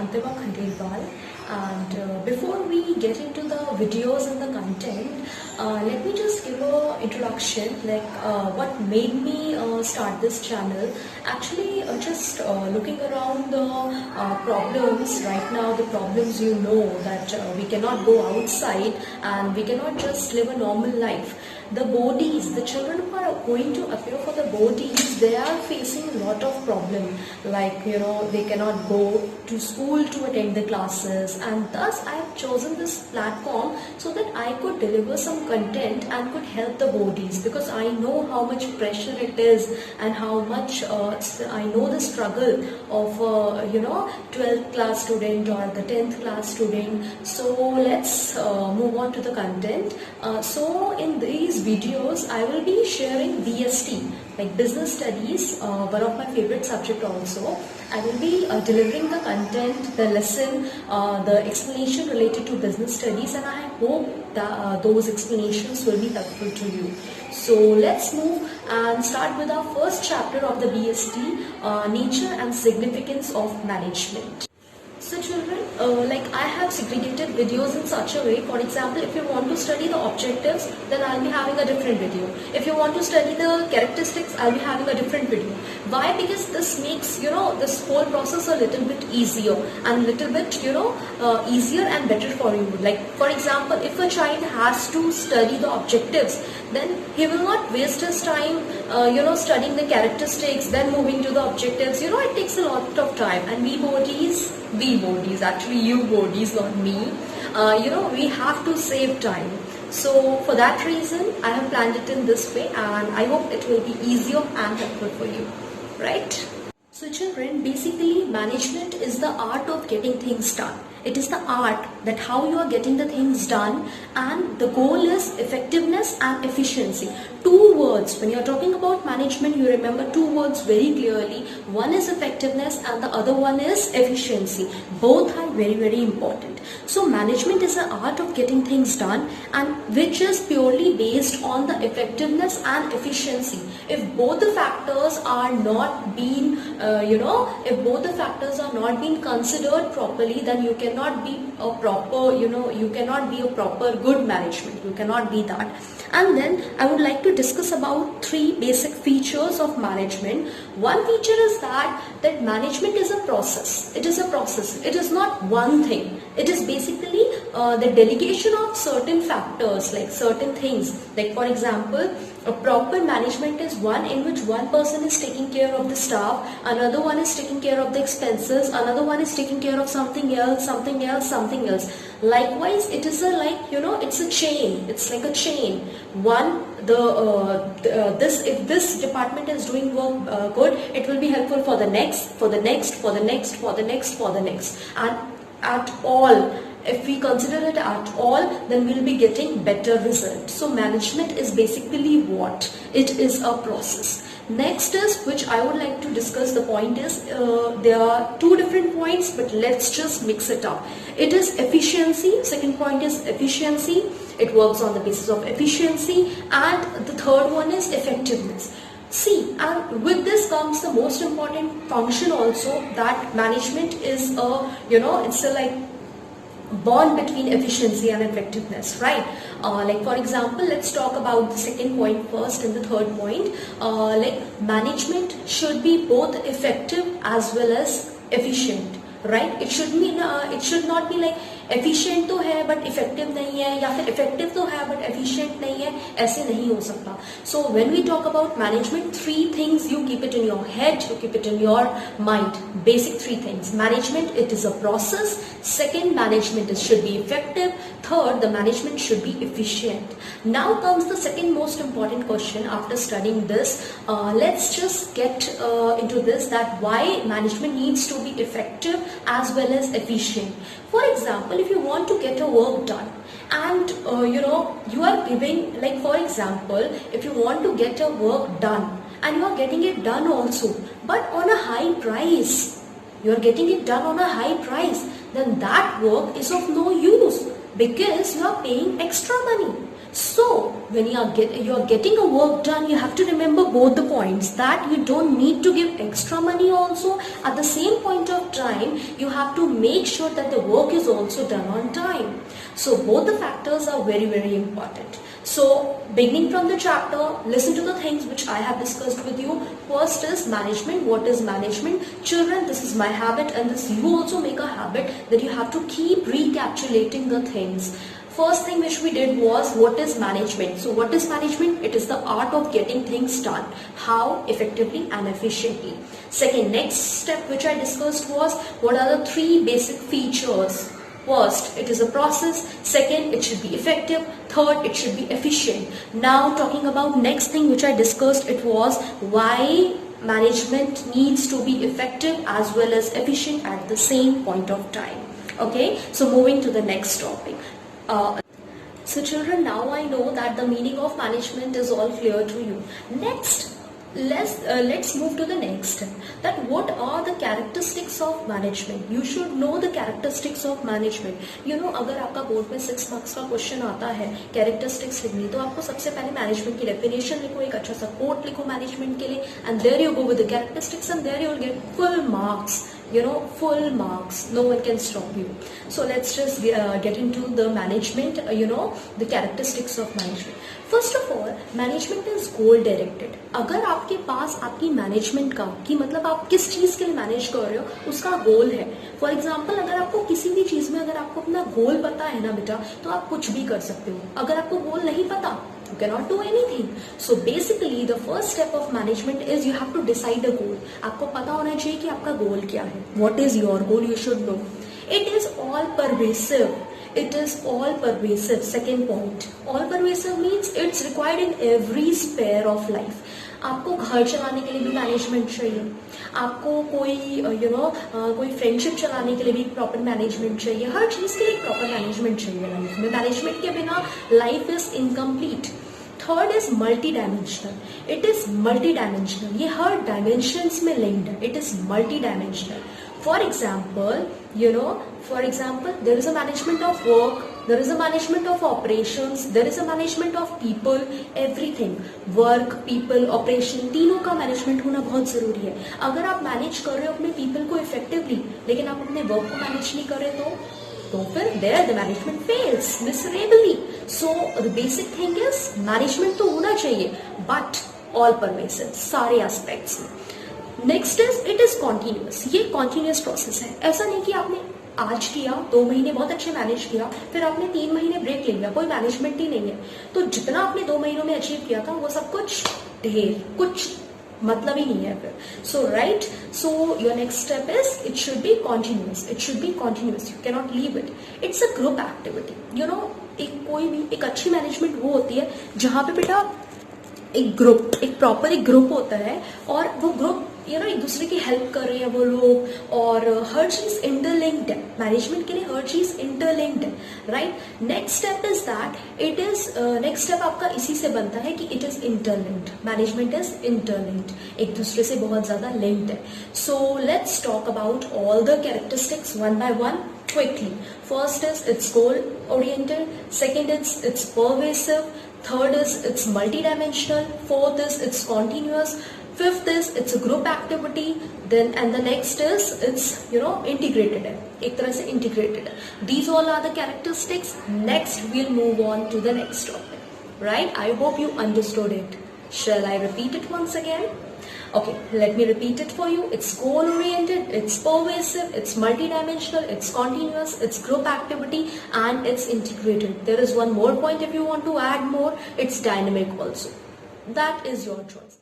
Antima Khandelwal, and before we get into the videos and the content, let me just give a introduction like what made me start this channel. Actually, just looking around the problems right now, the problems that we cannot go outside and we cannot just live a normal life. The bodies, the children who are going to appear for the bodies, they are facing a lot of problem, like they cannot go to school to attend the classes, and thus I have chosen this platform so that I could deliver some content and could help the bodies, because I know how much pressure it is and how much I know the struggle of 12th class student or the 10th class student. So let's move on to the content. So in these videos I will be sharing BST, like business studies, one of my favorite subject also. I will be delivering the content, the lesson, the explanation related to business studies, and I hope that those explanations will be helpful to you. So let's move and start with our first chapter of the BST, nature and significance of management. So children, like I have segregated videos in such a way. For example, if you want to study the objectives, then I'll be having a different video. If you want to study the characteristics, I'll be having a different video. Why? Because this makes this whole process a little bit easier and little bit easier and better for you. Like for example, if a child has to study the objectives, then he will not waste his time studying the characteristics, then moving to the objectives. It takes a lot of time, and we bodies, actually you bodies, not me, we have to save time. So for that reason I have planned it in this way, and I hope it will be easier and helpful for you, right? So children, basically management is the art of getting things done. It is the art that how you are getting the things done, and the goal is effectiveness and efficiency. Two words, when you are talking about management, you remember two words very clearly. One is effectiveness and the other one is efficiency. Both are very, very important. So management is the art of getting things done, and which is purely based on the effectiveness and efficiency. If both the factors are not being if both the factors are not being considered properly, then you cannot be a proper you cannot be a proper good management. You cannot be that. And then I would like to discuss about three basic features of management. One feature is that management is a process. It is a process. It is not one thing. It is basically the delegation of certain factors, like certain things. Like for example, a proper management is one in which one person is taking care of the staff, another one is taking care of the expenses, another one is taking care of something else, something else, something else. Likewise, it is it's a chain. It's like a chain. One, if this department is doing work good, it will be helpful for the next, for the next, for the next, for the next, for the next, and at all. If we consider it at all, then we'll be getting better results. So management is basically what? It is a process. Next is, which I would like to discuss, the point is, there are two different points, but let's just mix it up. It is efficiency. Second point is efficiency. It works on the basis of efficiency. And the third one is effectiveness. See, and with this comes the most important function also, that management is it's a like bond between efficiency and effectiveness, right? Like for example, let's talk about the second point first and the third point. Like management should be both effective as well as efficient, right? It should not be like efficient तो है but effective नहीं है, या फिर effective तो है but efficient नहीं है. ऐसे नहीं हो सकता. So when we talk about management, three things you keep it in your head, you keep it in your mind. Basic three things. Management, it is a process. Second, management should be effective. Third, the management should be efficient. Now comes the second most important question after studying this. Let's just get into this, that why management needs to be effective as well as efficient. For example, if you want to get a work done, and you are giving, like for example, if you want to get a work done and you are getting it done also, but on a high price, you are getting it done on a high price, then that work is of no use, because you are paying extra money. So when you are getting a work done, you have to remember both the points, that you don't need to give extra money also. At the same point of time, you have to make sure that the work is also done on time. So both the factors are very, very important. So beginning from the chapter, listen to the things which I have discussed with you. First is management. What is management? Children, this is my habit, and this you also make a habit, that you have to keep recapitulating the things. First thing which we did was, what is management? So what is management? It is the art of getting things done. How? Effectively and efficiently. Second, next step which I discussed was, what are the 3 basic features? First, it is a process. Second, it should be effective. Third, it should be efficient. Now talking about next thing which I discussed, it was why management needs to be effective as well as efficient at the same point of time. Okay, so moving to the next topic. So children, now I know that the meaning of management is all clear to you. Next, let's move to the next step, that what are the characteristics of management. You should know the characteristics of management. You know, अगर आपका board में 6 marks का question आता है characteristics लिखनी, तो आपको सबसे पहले मैनेजमेंट की डेफिनेशन लिखो, एक अच्छा सा कोट लिखो मैनेजमेंट के लिए, and there you go with the characteristics, and there you will get full marks. You know, full marks. No one can stop you. So let's just get into the management, you know, the characteristics of management. First of all, management is goal directed. अगर आपके पास आपकी management का, कि मतलब आप किस चीज के लिए मैनेज कर रहे हो, उसका गोल है. फॉर एग्जाम्पल, अगर आपको किसी भी चीज में अगर आपको अपना गोल पता है ना बेटा, तो आप कुछ भी कर सकते हो. अगर आपको गोल नहीं पता, you cannot do anything. So basically the first step of management is you have to decide a goal. आपको पता होना चाहिए कि आपका गोल क्या है. What is your goal? You should know. It is all pervasive. It is all pervasive. Second point, all pervasive means it's required in every sphere of life. आपको घर चलाने के लिए भी मैनेजमेंट चाहिए, आपको कोई कोई फ्रेंडशिप चलाने के लिए भी प्रॉपर मैनेजमेंट चाहिए, हर चीज के लिए प्रॉपर मैनेजमेंट चाहिए लाइफ में. मैनेजमेंट के बिना life is incomplete. Third is multi dimensional. It is multi dimensional. ये हर डायमेंशंस में लिंक्ड है. It is multi dimensional. For example, there is a management of work, there is a management of operations, there is a management of people, everything. Work, people, operation, तीनों का management होना बहुत जरूरी है. अगर आप मैनेज कर रहे हो अपने पीपल को इफेक्टिवली, लेकिन आप अपने वर्क को मैनेज नहीं कर रहे, तो फिर there the management fails miserably. So the basic thing is management तो होना चाहिए, but all pervasive, सारे एस्पेक्ट्स में. Next is it is continuous. ये कॉन्टिन्यूअस प्रोसेस है. ऐसा नहीं कि आपने आज किया, 2 महीने बहुत अच्छे मैनेज किया, फिर आपने 3 महीने ब्रेक ले लिया, कोई मैनेजमेंट ही नहीं है. तो जितना आपने 2 महीनों में अचीव किया था, वो सब कुछ ढेर, कुछ मतलब ही नहीं है फिर. So right, so your next step is it should be continuous. It should be continuous. You can not leave it. It's a group activity. You know, कोई भी एक अच्छी मैनेजमेंट वो होती है जहां पे बेटा एक प्रॉपर ग्रुप होता है, और वो ग्रुप एक दूसरे की हेल्प कर रहे हैं वो लोग, और हर चीज इंटरलिंक्ड है. मैनेजमेंट के लिए हर चीज इंटरलिंक्ड है. Right. Next step is that it is next step आपका इसी से बनता है कि it is interlinked. Management is interlinked, एक दूसरे से बहुत ज्यादा लिंक्ड है. So let's talk about all the characteristics one by one quickly. First is it's goal oriented. Second is it's pervasive. Third is it's multidimensional. Fourth is it's continuous. Fifth is it's a group activity. Then and the next is it's integrated है, एक तरह से integrated है. These all are the characteristics. Next we'll move on to the next topic. Right? I hope you understood it. Shall I repeat it once again? Okay, let me repeat it for you. It's goal oriented, it's pervasive, it's multidimensional, it's continuous, it's group activity, and it's integrated. There is one more point if you want to add more. It's dynamic also. That is your choice.